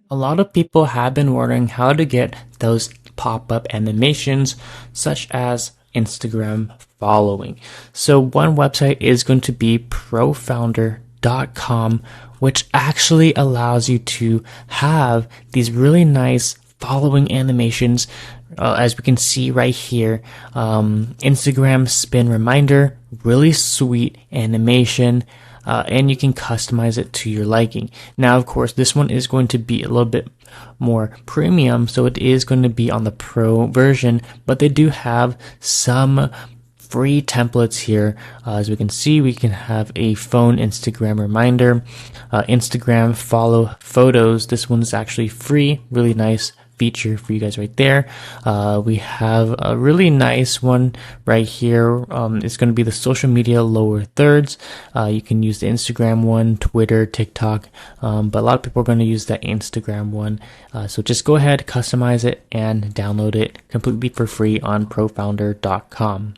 A lot of people have been wondering how to get those pop-up animations such as Instagram following. So one website is going to be profounder.com, which actually allows you to have these really nice following animations. As we can see right here, Instagram spin reminder, really sweet animation. And you can customize it to your liking. Now, of course, this one is going to be a little bit more premium, so it is going to be on the pro version, but they do have some free templates here. As we can see, we can have a phone Instagram reminder, Instagram follow photos. This one is actually free, really nice feature for you guys right there. We have a really nice one right here. It's going to be the social media lower thirds. You can use the Instagram one, Twitter, TikTok, but a lot of people are going to use that Instagram one. So just go ahead, customize it, and download it completely for free on profounder.com.